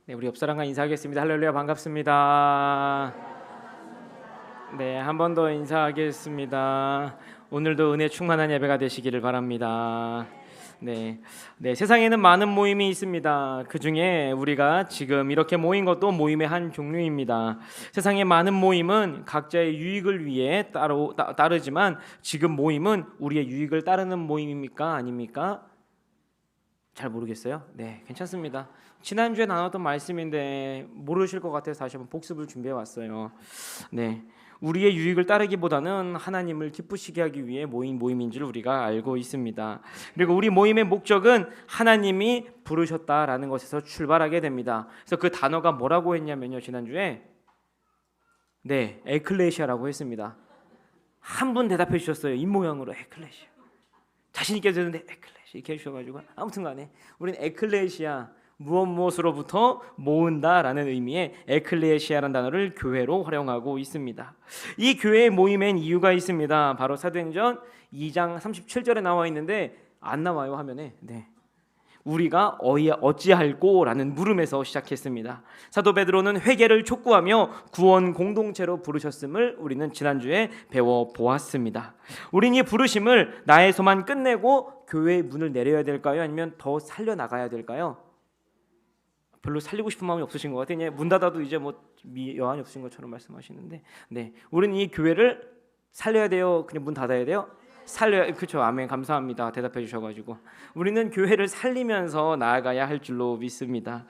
네, 우리 옆사람과 인사하겠습니다. 할렐루야, 반갑습니다. 네, 한 번 더 인사하겠습니다. 오늘도 은혜 충만한 예배가 되시기를 바랍니다. 네, 세상에는 많은 모임이 있습니다. 그 중에 우리가 지금 이렇게 모인 것도 모임의 한 종류입니다. 세상의 많은 모임은 각자의 유익을 위해 따르지만 지금 모임은 우리의 유익을 따르는 모임입니까? 아닙니까? 잘 모르겠어요. 네, 괜찮습니다. 지난주에 나눴던 말씀인데 모르실 것 같아서 다시 한번 복습을 준비해 왔어요. 네, 우리의 유익을 따르기보다는 하나님을 기쁘시게 하기 위해 모인 모임인 줄 우리가 알고 있습니다. 그리고 우리 모임의 목적은 하나님이 부르셨다라는 것에서 출발하게 됩니다. 그래서 그 단어가 뭐라고 했냐면요, 지난주에 네, 에클레시아라고 했습니다. 한 분 대답해 주셨어요. 입모양으로 에클레시아. 자신 있게 되는데 에클레시아 이렇게 해주셔가지고 아무튼간에 우리는 에클레시아 무엇으로부터 모은다라는 의미의 에클레시아라는 단어를 교회로 활용하고 있습니다. 이 교회의 모임엔 이유가 있습니다. 바로 사도행전 2장 37절에 나와 있는데 안 나와요 화면에. 네, 우리가 어찌할꼬라는 물음에서 시작했습니다. 사도 베드로는 회개를 촉구하며 구원 공동체로 부르셨음을 우리는 지난주에 배워보았습니다. 우린 이 부르심을 나에서만 끝내고 교회의 문을 내려야 될까요? 아니면 더 살려나가야 될까요? 별로 살리고 싶은 마음이 없으신 것 같아요. 문 닫아도 이제 여한이 없으신 것처럼 말씀하시는데, 네, 우리는 이 교회를 살려야 돼요? 그냥 문 닫아야 돼요? 살려야, 그렇죠. 아멘, 감사합니다. 대답해 주셔가지고 우리는 교회를 살리면서 나아가야 할 줄로 믿습니다.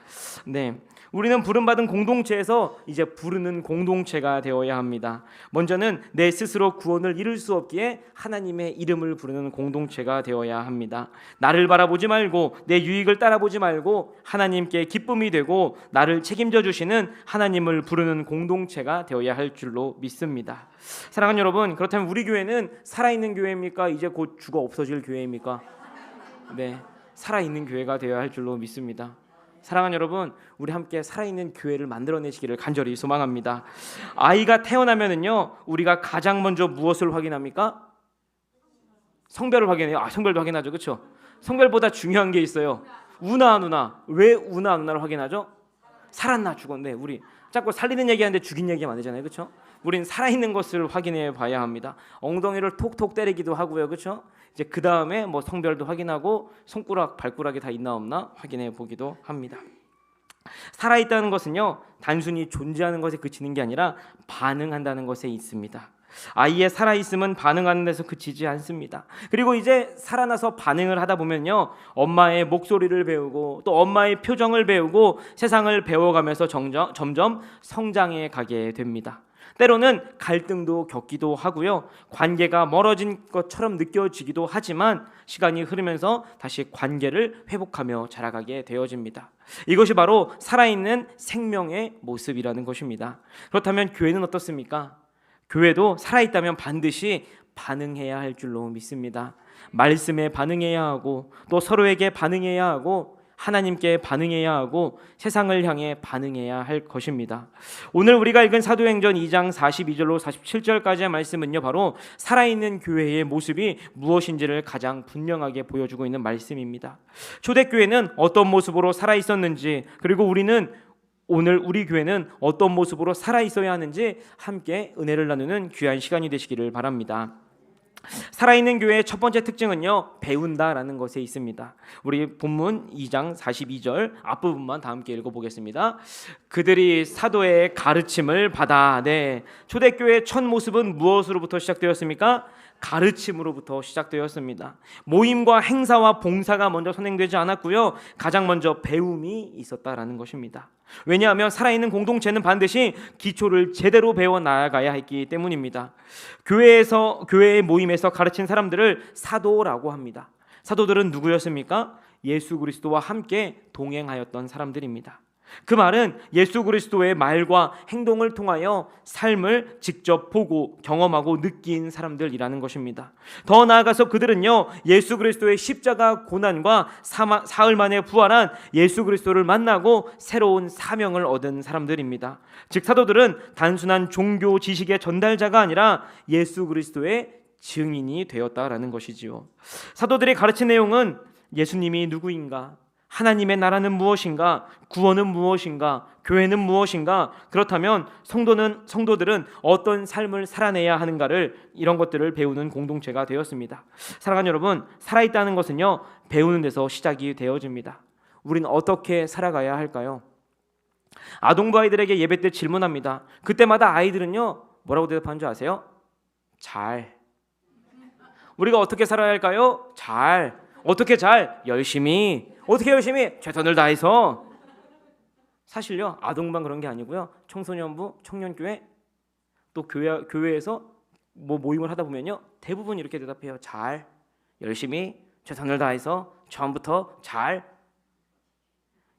네, 우리는 부름받은 공동체에서 이제 부르는 공동체가 되어야 합니다. 먼저는 내 스스로 구원을 이룰 수 없기에 하나님의 이름을 부르는 공동체가 되어야 합니다. 나를 바라보지 말고 내 유익을 따라보지 말고 하나님께 기쁨이 되고 나를 책임져 주시는 하나님을 부르는 공동체가 되어야 할 줄로 믿습니다. 사랑하는 여러분, 그렇다면 우리 교회는 살아있는 교회입니까? 이제 곧 죽어 없어질 교회입니까? 네, 살아있는 교회가 되어야 할 줄로 믿습니다. 사랑하는 여러분, 우리 함께 살아있는 교회를 만들어내시기를 간절히 소망합니다. 아이가 태어나면은요, 우리가 가장 먼저 무엇을 확인합니까? 성별을 확인해요. 성별도 확인하죠, 그렇죠? 성별보다 중요한 게 있어요. 우나 안 우나. 왜 우나 안 우나를 확인하죠? 살았나 죽었네. 우리 자꾸 살리는 얘기하는데 죽인 얘기하면 안 되잖아요, 그렇죠? 우린 살아있는 것을 확인해 봐야 합니다. 엉덩이를 톡톡 때리기도 하고요, 그렇죠? 이제 그 다음에 성별도 확인하고 손가락, 발가락이 다 있나 없나 확인해 보기도 합니다. 살아있다는 것은요, 단순히 존재하는 것에 그치는 게 아니라 반응한다는 것에 있습니다. 아이의 살아있음은 반응하는 데서 그치지 않습니다. 그리고 이제 살아나서 반응을 하다 보면요, 엄마의 목소리를 배우고 또 엄마의 표정을 배우고 세상을 배워가면서 점점 성장해 가게 됩니다. 때로는 갈등도 겪기도 하고요, 관계가 멀어진 것처럼 느껴지기도 하지만 시간이 흐르면서 다시 관계를 회복하며 자라가게 되어집니다. 이것이 바로 살아있는 생명의 모습이라는 것입니다. 그렇다면 교회는 어떻습니까? 교회도 살아있다면 반드시 반응해야 할 줄로 믿습니다. 말씀에 반응해야 하고 또 서로에게 반응해야 하고 하나님께 반응해야 하고 세상을 향해 반응해야 할 것입니다. 오늘 우리가 읽은 사도행전 2장 42절로 47절까지의 말씀은요, 바로 살아있는 교회의 모습이 무엇인지를 가장 분명하게 보여주고 있는 말씀입니다. 초대교회는 어떤 모습으로 살아있었는지, 그리고 오늘 우리 교회는 어떤 모습으로 살아있어야 하는지 함께 은혜를 나누는 귀한 시간이 되시기를 바랍니다. 살아있는 교회의 첫 번째 특징은요, 배운다라는 것에 있습니다. 우리 본문 2장 42절 앞부분만 다 함께 읽어보겠습니다. 그들이 사도의 가르침을 받아. 네, 초대교회의 첫 모습은 무엇으로부터 시작되었습니까? 가르침으로부터 시작되었습니다. 모임과 행사와 봉사가 먼저 선행되지 않았고요, 가장 먼저 배움이 있었다라는 것입니다. 왜냐하면 살아있는 공동체는 반드시 기초를 제대로 배워 나아가야 했기 때문입니다. 교회의 모임에서 가르친 사람들을 사도라고 합니다. 사도들은 누구였습니까? 예수 그리스도와 함께 동행하였던 사람들입니다. 그 말은 예수 그리스도의 말과 행동을 통하여 삶을 직접 보고 경험하고 느낀 사람들이라는 것입니다. 더 나아가서 그들은요, 예수 그리스도의 십자가 고난과 사흘 만에 부활한 예수 그리스도를 만나고 새로운 사명을 얻은 사람들입니다. 즉 사도들은 단순한 종교 지식의 전달자가 아니라 예수 그리스도의 증인이 되었다라는 것이지요. 사도들이 가르친 내용은 예수님이 누구인가, 하나님의 나라는 무엇인가? 구원은 무엇인가? 교회는 무엇인가? 그렇다면 성도들은 어떤 삶을 살아내야 하는가를, 이런 것들을 배우는 공동체가 되었습니다. 사랑하는 여러분, 살아있다는 것은요, 배우는 데서 시작이 되어집니다. 우리는 어떻게 살아가야 할까요? 아동부 아이들에게 예배 때 질문합니다. 그때마다 아이들은요, 뭐라고 대답하는 줄 아세요? 잘. 우리가 어떻게 살아야 할까요? 잘. 어떻게 잘? 열심히. 어떻게 열심히? 최선을 다해서. 사실요, 아동부만 그런 게 아니고요, 청소년부, 청년교회, 또 교회에서 모임을 하다 보면요, 대부분 이렇게 대답해요. 잘, 열심히, 최선을 다해서, 처음부터 잘.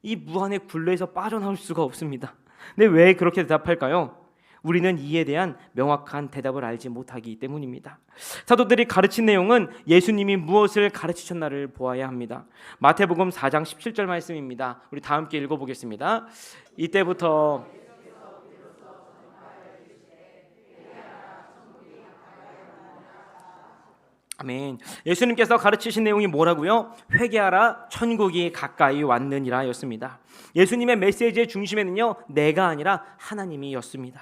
이 무한의 굴레에서 빠져나올 수가 없습니다. 근데 왜 그렇게 대답할까요? 우리는 이에 대한 명확한 대답을 알지 못하기 때문입니다. 사도들이 가르친 내용은 예수님이 무엇을 가르치셨나를 보아야 합니다. 마태복음 4장 17절 말씀입니다. 우리 다 함께 읽어보겠습니다. 이때부터 아멘. 예수님께서 가르치신 내용이 뭐라고요? 회개하라, 천국이 가까이 왔느니라 였습니다. 예수님의 메시지의 중심에는요, 내가 아니라 하나님이었습니다.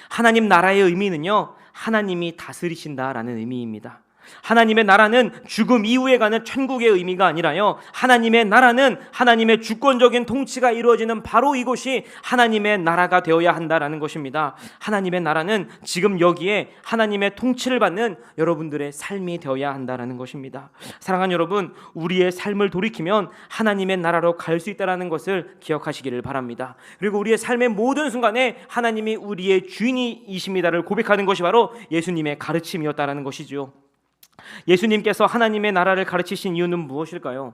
하나님 나라의 의미는요, 하나님이 다스리신다라는 의미입니다. 하나님의 나라는 죽음 이후에 가는 천국의 의미가 아니라요, 하나님의 나라는 하나님의 주권적인 통치가 이루어지는 바로 이곳이 하나님의 나라가 되어야 한다라는 것입니다. 하나님의 나라는 지금 여기에 하나님의 통치를 받는 여러분들의 삶이 되어야 한다라는 것입니다. 사랑하는 여러분, 우리의 삶을 돌이키면 하나님의 나라로 갈 수 있다는 것을 기억하시기를 바랍니다. 그리고 우리의 삶의 모든 순간에 하나님이 우리의 주인이십니다를 고백하는 것이 바로 예수님의 가르침이었다는 것이죠. 예수님께서 하나님의 나라를 가르치신 이유는 무엇일까요?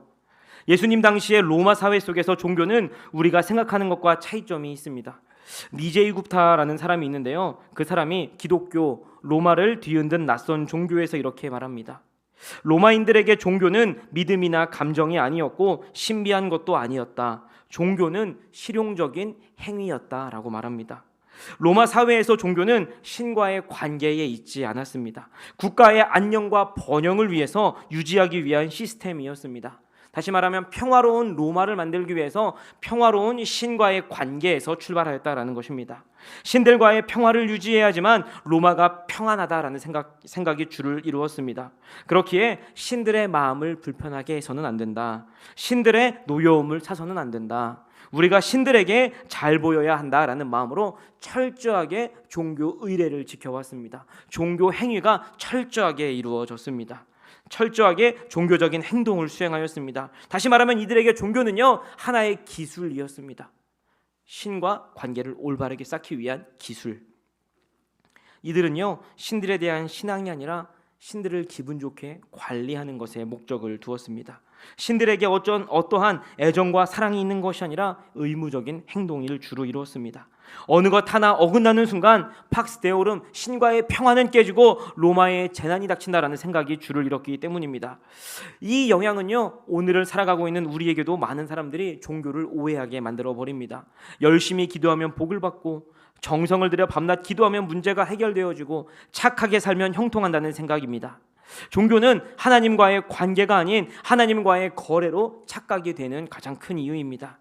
예수님 당시의 로마 사회 속에서 종교는 우리가 생각하는 것과 차이점이 있습니다. 니제이 굽타라는 사람이 있는데요, 그 사람이 기독교, 로마를 뒤흔든 낯선 종교에서 이렇게 말합니다. 로마인들에게 종교는 믿음이나 감정이 아니었고 신비한 것도 아니었다. 종교는 실용적인 행위였다라고 말합니다. 로마 사회에서 종교는 신과의 관계에 있지 않았습니다. 국가의 안녕과 번영을 위해서 유지하기 위한 시스템이었습니다. 다시 말하면 평화로운 로마를 만들기 위해서 평화로운 신과의 관계에서 출발하였다라는 것입니다. 신들과의 평화를 유지해야지만 로마가 평안하다라는 생각이 주를 이루었습니다. 그렇기에 신들의 마음을 불편하게 해서는 안 된다. 신들의 노여움을 사서는 안 된다. 우리가 신들에게 잘 보여야 한다라는 마음으로 철저하게 종교 의례를 지켜왔습니다. 종교 행위가 철저하게 이루어졌습니다. 철저하게 종교적인 행동을 수행하였습니다. 다시 말하면 이들에게 종교는요, 하나의 기술이었습니다. 신과 관계를 올바르게 쌓기 위한 기술. 이들은요, 신들에 대한 신앙이 아니라 신들을 기분 좋게 관리하는 것에 목적을 두었습니다. 신들에게 어떠한 애정과 사랑이 있는 것이 아니라 의무적인 행동을 주로 이루었습니다. 어느 것 하나 어긋나는 순간 팍스 데오름, 신과의 평화는 깨지고 로마의 재난이 닥친다라는 생각이 주를 이뤘기 때문입니다. 이 영향은요, 오늘을 살아가고 있는 우리에게도 많은 사람들이 종교를 오해하게 만들어 버립니다. 열심히 기도하면 복을 받고, 정성을 들여 밤낮 기도하면 문제가 해결되어지고, 착하게 살면 형통한다는 생각입니다. 종교는 하나님과의 관계가 아닌 하나님과의 거래로 착각이 되는 가장 큰 이유입니다.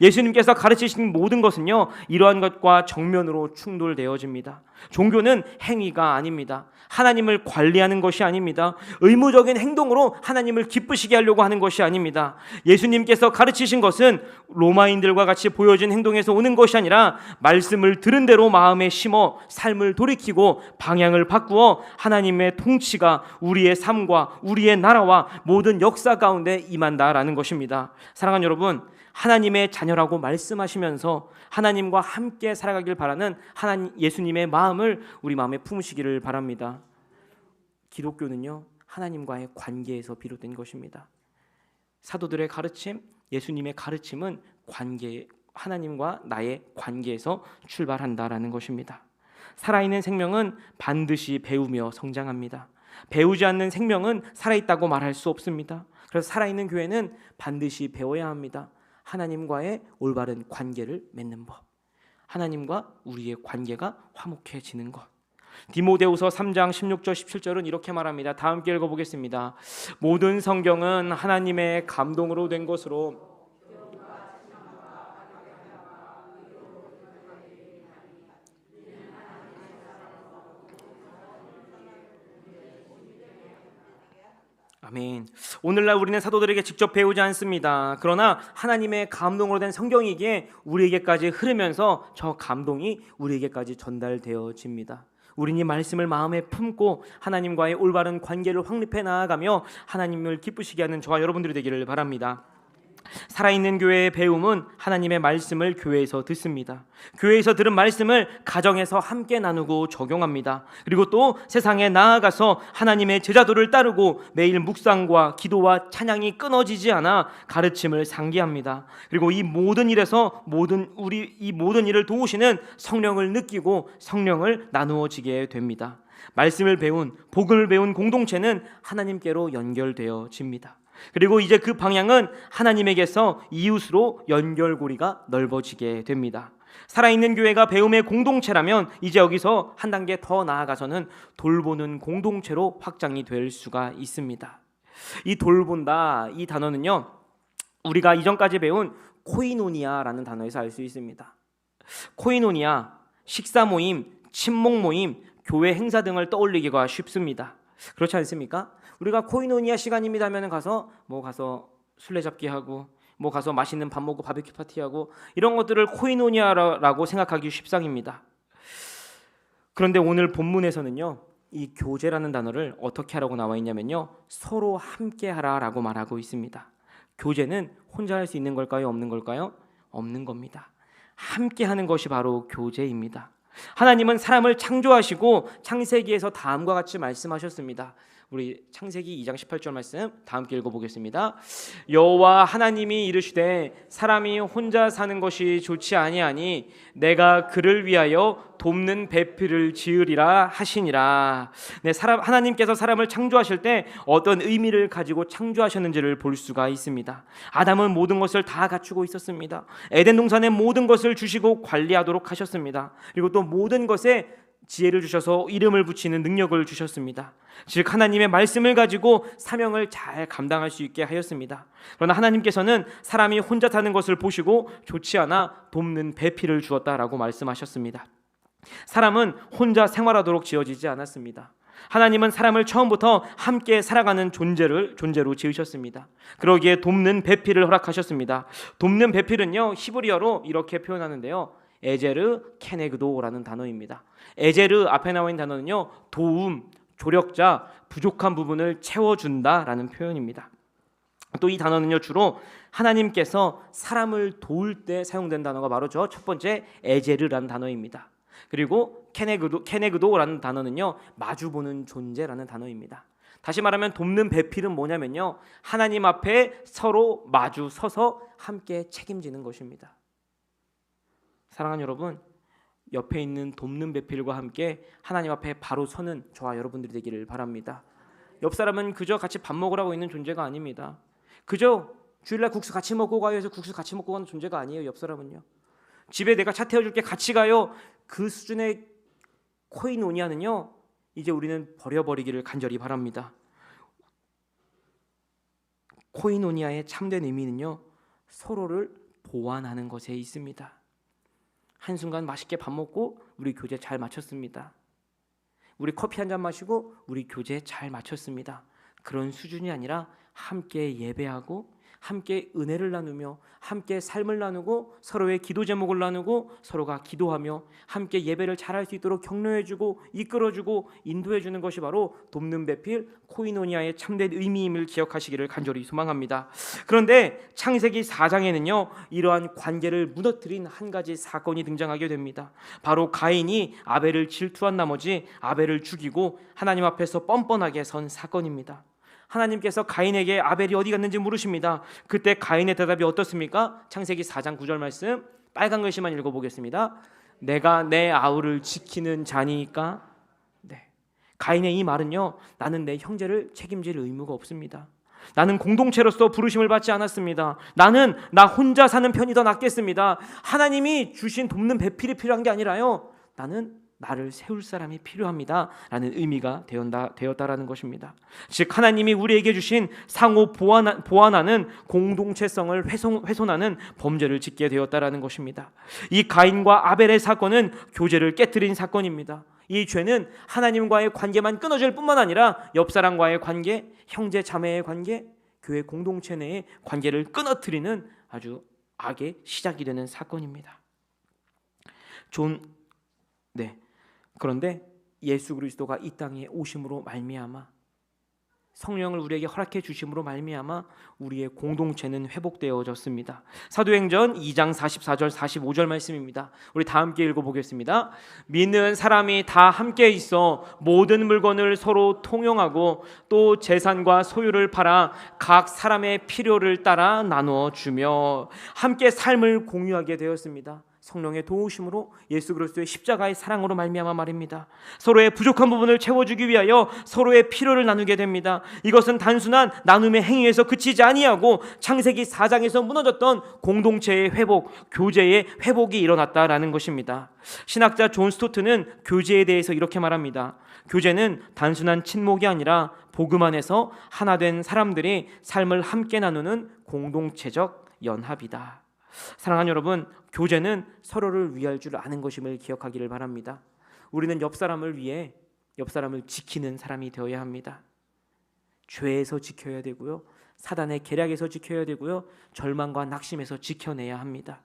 예수님께서 가르치신 모든 것은요, 이러한 것과 정면으로 충돌되어집니다. 종교는 행위가 아닙니다. 하나님을 관리하는 것이 아닙니다. 의무적인 행동으로 하나님을 기쁘시게 하려고 하는 것이 아닙니다. 예수님께서 가르치신 것은 로마인들과 같이 보여진 행동에서 오는 것이 아니라 말씀을 들은 대로 마음에 심어 삶을 돌이키고 방향을 바꾸어 하나님의 통치가 우리의 삶과 우리의 나라와 모든 역사 가운데 임한다라는 것입니다. 사랑하는 여러분, 하나님의 자녀라고 말씀하시면서 하나님과 함께 살아가길 바라는 예수님의 마음을 우리 마음에 품으시기를 바랍니다. 기독교는요, 하나님과의 관계에서 비롯된 것입니다. 사도들의 가르침, 예수님의 가르침은 하나님과 나의 관계에서 출발한다라는 것입니다. 살아있는 생명은 반드시 배우며 성장합니다. 배우지 않는 생명은 살아있다고 말할 수 없습니다. 그래서 살아있는 교회는 반드시 배워야 합니다. 하나님과의 올바른 관계를 맺는 법, 하나님과 우리의 관계가 화목해지는 것. 디모데후서 3장 16절 17절은 이렇게 말합니다. 다 함께 읽어보겠습니다. 모든 성경은 하나님의 감동으로 된 것으로 아멘. 오늘날 우리는 사도들에게 직접 배우지 않습니다. 그러나 하나님의 감동으로 된 성경이기에 우리에게까지 흐르면서 저 감동이 우리에게까지 전달되어집니다. 우리는 이 말씀을 마음에 품고 하나님과의 올바른 관계를 확립해 나아가며 하나님을 기쁘시게 하는 저와 여러분들이 되기를 바랍니다. 살아있는 교회의 배움은 하나님의 말씀을 교회에서 듣습니다. 교회에서 들은 말씀을 가정에서 함께 나누고 적용합니다. 그리고 또 세상에 나아가서 하나님의 제자도를 따르고 매일 묵상과 기도와 찬양이 끊어지지 않아 가르침을 상기합니다. 그리고 이 모든 일에서 이 모든 일을 도우시는 성령을 느끼고 성령을 나누어지게 됩니다. 말씀을 배운 복음을 배운 공동체는 하나님께로 연결되어집니다. 그리고 이제 그 방향은 하나님에게서 이웃으로 연결고리가 넓어지게 됩니다. 살아있는 교회가 배움의 공동체라면 이제 여기서 한 단계 더 나아가서는 돌보는 공동체로 확장이 될 수가 있습니다. 이 돌본다, 이 단어는요, 우리가 이전까지 배운 코이노니아라는 단어에서 알 수 있습니다. 코이노니아, 식사 모임, 친목 모임, 교회 행사 등을 떠올리기가 쉽습니다. 그렇지 않습니까? 우리가 코이노니아 시간입니다 하면 가서 술래잡기 하고 가서 맛있는 밥 먹고 바비큐 파티하고 이런 것들을 코이노니아라고 생각하기 쉽상입니다. 그런데 오늘 본문에서는요, 이 교제라는 단어를 어떻게 하라고 나와 있냐면요, 서로 함께 하라라고 말하고 있습니다. 교제는 혼자 할 수 있는 걸까요? 없는 걸까요? 없는 겁니다. 함께 하는 것이 바로 교제입니다. 하나님은 사람을 창조하시고 창세기에서 다음과 같이 말씀하셨습니다. 우리 창세기 2장 18절 말씀 다 함께 읽어보겠습니다. 여호와 하나님이 이르시되 사람이 혼자 사는 것이 좋지 아니하니 내가 그를 위하여 돕는 배필을 지으리라 하시니라. 네, 하나님께서 사람을 창조하실 때 어떤 의미를 가지고 창조하셨는지를 볼 수가 있습니다. 아담은 모든 것을 다 갖추고 있었습니다. 에덴 동산의 모든 것을 주시고 관리하도록 하셨습니다. 그리고 또 모든 것에 지혜를 주셔서 이름을 붙이는 능력을 주셨습니다. 즉 하나님의 말씀을 가지고 사명을 잘 감당할 수 있게 하였습니다. 그러나 하나님께서는 사람이 혼자 사는 것을 보시고 좋지 않아 돕는 배필을 주었다라고 말씀하셨습니다. 사람은 혼자 생활하도록 지어지지 않았습니다. 하나님은 사람을 처음부터 함께 살아가는 존재로 지으셨습니다. 그러기에 돕는 배필을 허락하셨습니다. 돕는 배필은요, 히브리어로 이렇게 표현하는데요, 에제르 케네그도라는 단어입니다. 에제르 앞에 나와 있는 단어는요, 도움, 조력자, 부족한 부분을 채워준다라는 표현입니다. 또 이 단어는요, 주로 하나님께서 사람을 도울 때 사용된 단어가 바로 첫 번째 에제르라는 단어입니다. 그리고 케네그도라는 단어는요, 마주보는 존재라는 단어입니다. 다시 말하면 돕는 배필은 뭐냐면요, 하나님 앞에 서로 마주 서서 함께 책임지는 것입니다. 사랑하는 여러분, 옆에 있는 돕는 배필과 함께 하나님 앞에 바로 서는 저와 여러분들이 되기를 바랍니다. 옆 사람은 그저 같이 밥 먹으라고 있는 존재가 아닙니다. 그저 주일날 국수 같이 먹고 가요 해서 국수 같이 먹고 가는 존재가 아니에요. 옆 사람은요, 집에 내가 차 태워줄게 같이 가요, 그 수준의 코이노니아는요, 이제 우리는 버려버리기를 간절히 바랍니다. 코이노니아의 참된 의미는요, 서로를 보완하는 것에 있습니다. 한순간 맛있게 밥 먹고 우리 교제 잘 마쳤습니다. 우리 커피 한 잔 마시고 우리 교제 잘 마쳤습니다. 그런 수준이 아니라 함께 예배하고 함께 은혜를 나누며 함께 삶을 나누고 서로의 기도 제목을 나누고 서로가 기도하며 함께 예배를 잘할 수 있도록 격려해주고 이끌어주고 인도해주는 것이 바로 돕는 배필 코이노니아의 참된 의미임을 기억하시기를 간절히 소망합니다. 그런데 창세기 4장에는요, 이러한 관계를 무너뜨린 한 가지 사건이 등장하게 됩니다. 바로 가인이 아벨을 질투한 나머지 아벨을 죽이고 하나님 앞에서 뻔뻔하게 선 사건입니다. 하나님께서 가인에게 아벨이 어디 갔는지 물으십니다. 그때 가인의 대답이 어떻습니까? 창세기 4장 9절 말씀 빨간 글씨만 읽어보겠습니다. 내가 내 아우를 지키는 자니까. 네. 가인의 이 말은요, 나는 내 형제를 책임질 의무가 없습니다. 나는 공동체로서 부르심을 받지 않았습니다. 나는 나 혼자 사는 편이 더 낫겠습니다. 하나님이 주신 돕는 배필이 필요한 게 아니라요, 나는 나를 세울 사람이 필요합니다라는 의미가 되었다라는 것입니다. 즉 하나님이 우리에게 주신 상호 보완하는 공동체성을 훼손하는 범죄를 짓게 되었다라는 것입니다. 이 가인과 아벨의 사건은 교제를 깨뜨린 사건입니다. 이 죄는 하나님과의 관계만 끊어질 뿐만 아니라 옆 사람과의 관계, 형제 자매의 관계, 교회 공동체 내의 관계를 끊어뜨리는 아주 악의 시작이 되는 사건입니다. 그런데 예수 그리스도가 이 땅에 오심으로 말미암아, 성령을 우리에게 허락해 주심으로 말미암아 우리의 공동체는 회복되어졌습니다. 사도행전 2장 44절 45절 말씀입니다. 우리 다 함께 읽어보겠습니다. 믿는 사람이 다 함께 있어 모든 물건을 서로 통용하고 또 재산과 소유를 팔아 각 사람의 필요를 따라 나누어 주며 함께 삶을 공유하게 되었습니다. 성령의 도우심으로 예수 그리스도의 십자가의 사랑으로 말미암아 말입니다. 서로의 부족한 부분을 채워주기 위하여 서로의 필요를 나누게 됩니다. 이것은 단순한 나눔의 행위에서 그치지 아니하고 창세기 4장에서 무너졌던 공동체의 회복, 교제의 회복이 일어났다라는 것입니다. 신학자 존 스토트는 교제에 대해서 이렇게 말합니다. 교제는 단순한 친목이 아니라 복음 안에서 하나 된 사람들이 삶을 함께 나누는 공동체적 연합이다. 사랑하는 여러분, 교제는 서로를 위할 줄 아는 것임을 기억하기를 바랍니다. 우리는 옆 사람을 위해 옆 사람을 지키는 사람이 되어야 합니다. 죄에서 지켜야 되고요, 사단의 계략에서 지켜야 되고요, 절망과 낙심에서 지켜내야 합니다.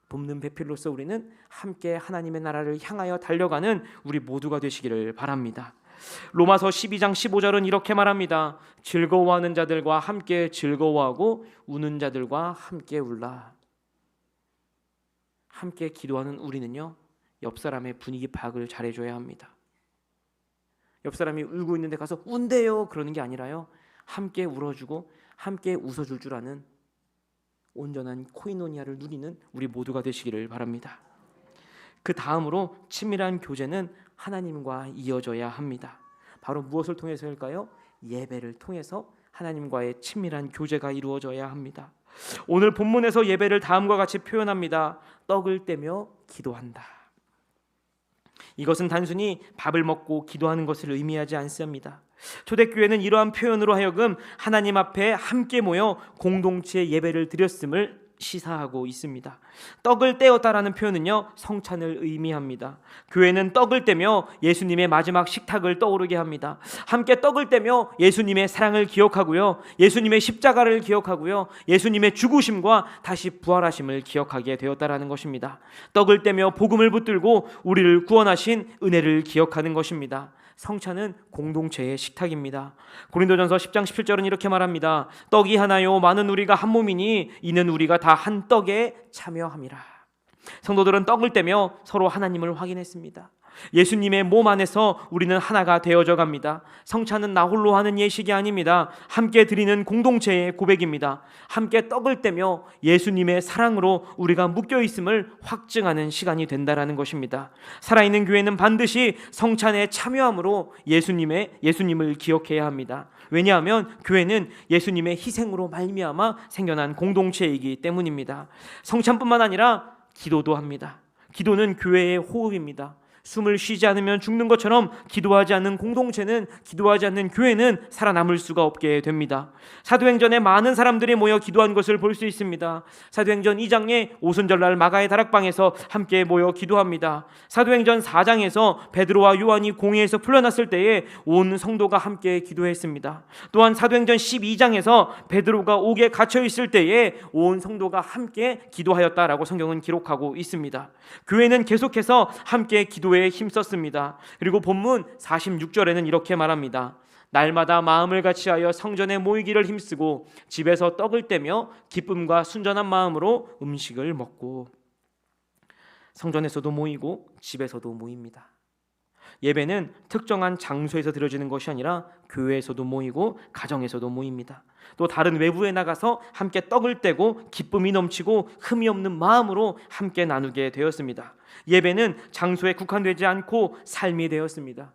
돕는 배필로서 우리는 함께 하나님의 나라를 향하여 달려가는 우리 모두가 되시기를 바랍니다. 로마서 12장 15절은 이렇게 말합니다. 즐거워하는 자들과 함께 즐거워하고 우는 자들과 함께 울라. 함께 기도하는 우리는요, 옆 사람의 분위기 파악을 잘해줘야 합니다. 옆 사람이 울고 있는데 가서 운대요 그러는 게 아니라요, 함께 울어주고 함께 웃어줄 줄 아는 온전한 코이노니아를 누리는 우리 모두가 되시기를 바랍니다. 그 다음으로 친밀한 교제는 하나님과 이어져야 합니다. 바로 무엇을 통해서일까요? 예배를 통해서 하나님과의 친밀한 교제가 이루어져야 합니다. 오늘 본문에서 예배를 다음과 같이 표현합니다. 떡을 떼며 기도한다. 이것은 단순히 밥을 먹고 기도하는 것을 의미하지 않습니다. 초대교회는 이러한 표현으로 하여금 하나님 앞에 함께 모여 공동체 예배를 드렸음을 시사하고 있습니다. 떡을 떼었다라는 표현은요, 성찬을 의미합니다. 교회는 떡을 떼며 예수님의 마지막 식탁을 떠오르게 합니다. 함께 떡을 떼며 예수님의 사랑을 기억하고요, 예수님의 십자가를 기억하고요, 예수님의 죽으심과 다시 부활하심을 기억하게 되었다라는 것입니다. 떡을 떼며 복음을 붙들고 우리를 구원하신 은혜를 기억하는 것입니다. 성찬은 공동체의 식탁입니다. 고린도전서 10장 17절은 이렇게 말합니다. 떡이 하나요 많은 우리가 한 몸이니 이는 우리가 다 한 떡에 참여함이라. 성도들은 떡을 떼며 서로 하나님을 확인했습니다. 예수님의 몸 안에서 우리는 하나가 되어져 갑니다. 성찬은 나 홀로 하는 예식이 아닙니다. 함께 드리는 공동체의 고백입니다. 함께 떡을 떼며 예수님의 사랑으로 우리가 묶여 있음을 확증하는 시간이 된다라는 것입니다. 살아있는 교회는 반드시 성찬에 참여함으로 예수님을 기억해야 합니다. 왜냐하면 교회는 예수님의 희생으로 말미암아 생겨난 공동체이기 때문입니다. 성찬뿐만 아니라 기도도 합니다. 기도는 교회의 호흡입니다. 숨을 쉬지 않으면 죽는 것처럼 기도하지 않는 공동체는, 기도하지 않는 교회는 살아남을 수가 없게 됩니다. 사도행전에 많은 사람들이 모여 기도한 것을 볼 수 있습니다. 사도행전 2장에 오순절날 마가의 다락방에서 함께 모여 기도합니다. 사도행전 4장에서 베드로와 요한이 공회에서 풀려났을 때에 온 성도가 함께 기도했습니다. 또한 사도행전 12장에서 베드로가 옥에 갇혀 있을 때에 온 성도가 함께 기도하였다라고 성경은 기록하고 있습니다. 교회는 계속해서 함께 기도해 힘썼습니다. 그리고 본문 46절에는 이렇게 말합니다. 날마다 마음을 같이하여 성전에 모이기를 힘쓰고 집에서 떡을 떼며 기쁨과 순전한 마음으로 음식을 먹고. 성전에서도 모이고 집에서도 모입니다. 예배는 특정한 장소에서 드려지는 것이 아니라 교회에서도 모이고 가정에서도 모입니다. 또 다른 외부에 나가서 함께 떡을 떼고 기쁨이 넘치고 흠이 없는 마음으로 함께 나누게 되었습니다. 예배는 장소에 국한되지 않고 삶이 되었습니다.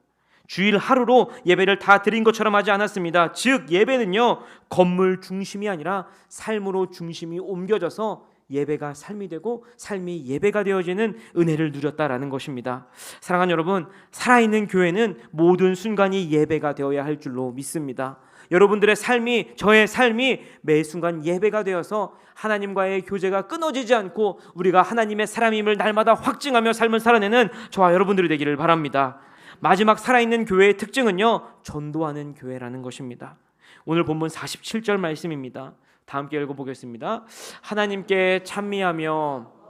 주일 하루로 예배를 다 드린 것처럼 하지 않았습니다. 즉 예배는요, 건물 중심이 아니라 삶으로 중심이 옮겨져서 예배가 삶이 되고 삶이 예배가 되어지는 은혜를 누렸다라는 것입니다. 사랑하는 여러분, 살아있는 교회는 모든 순간이 예배가 되어야 할 줄로 믿습니다. 여러분들의 삶이, 저의 삶이 매 순간 예배가 되어서 하나님과의 교제가 끊어지지 않고 우리가 하나님의 사람임을 날마다 확증하며 삶을 살아내는 저와 여러분들이 되기를 바랍니다. 마지막 살아있는 교회의 특징은요, 전도하는 교회라는 것입니다. 오늘 본문 47절 말씀입니다. 다 함께 읽어보겠습니다. 하나님께 찬미하며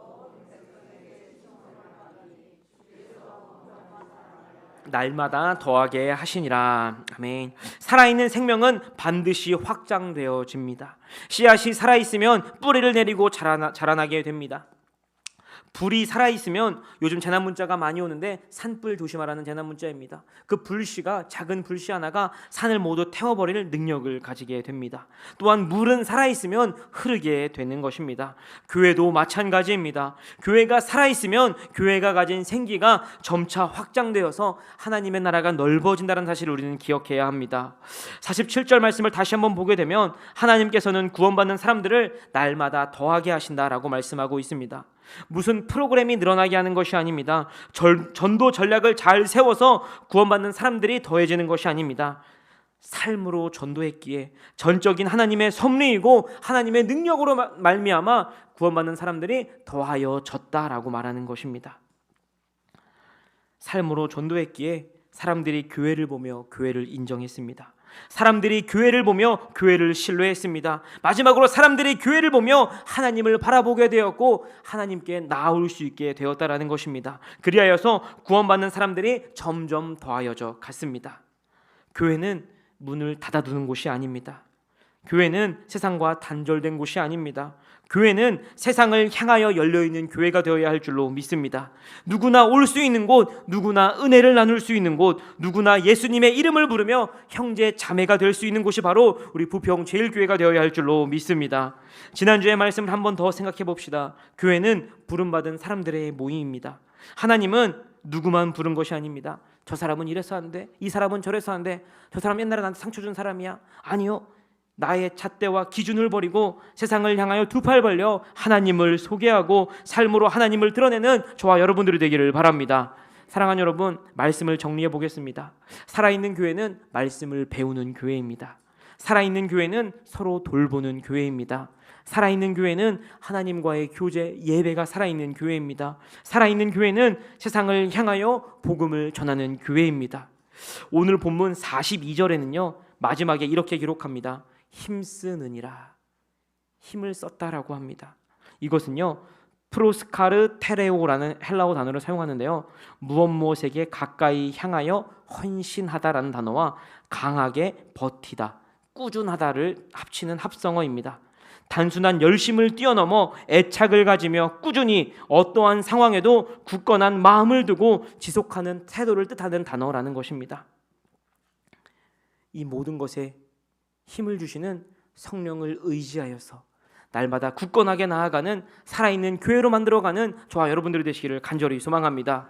날마다 더하게 하시니라. 아멘. 살아있는 생명은 반드시 확장되어집니다. 씨앗이 살아있으면 뿌리를 내리고 자라나게 됩니다. 불이 살아있으면, 요즘 재난 문자가 많이 오는데 산불 조심하라는 재난 문자입니다. 그 불씨가, 작은 불씨 하나가 산을 모두 태워버릴 능력을 가지게 됩니다. 또한 물은 살아있으면 흐르게 되는 것입니다. 교회도 마찬가지입니다. 교회가 살아있으면 교회가 가진 생기가 점차 확장되어서 하나님의 나라가 넓어진다는 사실을 우리는 기억해야 합니다. 47절 말씀을 다시 한번 보게 되면 하나님께서는 구원받는 사람들을 날마다 더하게 하신다라고 말씀하고 있습니다. 무슨 프로그램이 늘어나게 하는 것이 아닙니다. 전도 전략을 잘 세워서 구원받는 사람들이 더해지는 것이 아닙니다. 삶으로 전도했기에 전적인 하나님의 섭리이고 하나님의 능력으로 말미암아 구원받는 사람들이 더하여졌다라고 말하는 것입니다. 삶으로 전도했기에 사람들이 교회를 보며 교회를 인정했습니다. 사람들이 교회를 보며 교회를 신뢰했습니다. 마지막으로 사람들이 교회를 보며 하나님을 바라보게 되었고 하나님께 나아올 수 있게 되었다라는 것입니다. 그리하여서 구원받는 사람들이 점점 더하여져 갔습니다. 교회는 문을 닫아두는 곳이 아닙니다. 교회는 세상과 단절된 곳이 아닙니다. 교회는 세상을 향하여 열려있는 교회가 되어야 할 줄로 믿습니다. 누구나 올 수 있는 곳, 누구나 은혜를 나눌 수 있는 곳, 누구나 예수님의 이름을 부르며 형제 자매가 될 수 있는 곳이 바로 우리 부평 제일교회가 되어야 할 줄로 믿습니다. 지난주의 말씀을 한 번 더 생각해 봅시다. 교회는 부름받은 사람들의 모임입니다. 하나님은 누구만 부른 것이 아닙니다. 저 사람은 이래서 안 돼, 이 사람은 저래서 안 돼, 저 사람 옛날에 나한테 상처 준 사람이야. 아니요, 나의 잣대와 기준을 버리고 세상을 향하여 두 팔 벌려 하나님을 소개하고 삶으로 하나님을 드러내는 저와 여러분들이 되기를 바랍니다. 사랑하는 여러분, 말씀을 정리해 보겠습니다. 살아있는 교회는 말씀을 배우는 교회입니다. 살아있는 교회는 서로 돌보는 교회입니다. 살아있는 교회는 하나님과의 교제, 예배가 살아있는 교회입니다. 살아있는 교회는 세상을 향하여 복음을 전하는 교회입니다. 오늘 본문 42절에는요 마지막에 이렇게 기록합니다. 힘쓰느니라, 힘을 썼다라고 합니다. 이것은요 프로스카르 테레오라는 헬라어 단어를 사용하는데요, 무엇무엇에게 가까이 향하여 헌신하다라는 단어와 강하게 버티다, 꾸준하다를 합치는 합성어입니다. 단순한 열심을 뛰어넘어 애착을 가지며 꾸준히 어떠한 상황에도 굳건한 마음을 두고 지속하는 태도를 뜻하는 단어라는 것입니다. 이 모든 것에 힘을 주시는 성령을 의지하여서 날마다 굳건하게 나아가는 살아있는 교회로 만들어가는 저와 여러분들이 되시기를 간절히 소망합니다.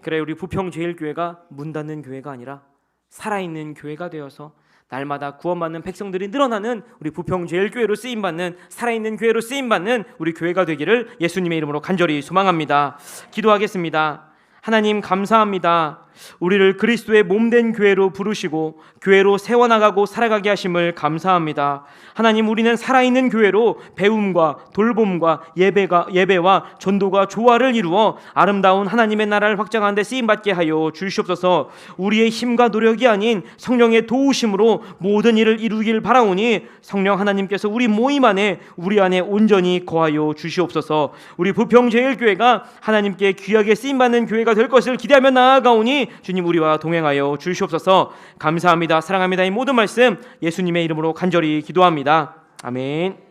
그래, 우리 부평제일교회가 문 닫는 교회가 아니라 살아있는 교회가 되어서 날마다 구원받는 백성들이 늘어나는 우리 부평제일교회로 쓰임받는, 살아있는 교회로 쓰임받는 우리 교회가 되기를 예수님의 이름으로 간절히 소망합니다. 기도하겠습니다. 하나님 감사합니다. 우리를 그리스도의 몸된 교회로 부르시고 교회로 세워나가고 살아가게 하심을 감사합니다. 하나님, 우리는 살아있는 교회로 배움과 돌봄과 예배와 전도가 조화를 이루어 아름다운 하나님의 나라를 확장하는 데 쓰임받게 하여 주시옵소서. 우리의 힘과 노력이 아닌 성령의 도우심으로 모든 일을 이루길 바라오니 성령 하나님께서 우리 모임 안에, 우리 안에 온전히 거하여 주시옵소서. 우리 부평제일교회가 하나님께 귀하게 쓰임받는 교회가 될 것을 기대하며 나아가오니 주님, 우리와 동행하여 주시옵소서. 감사합니다. 사랑합니다. 이 모든 말씀 예수님의 이름으로 간절히 기도합니다. 아멘.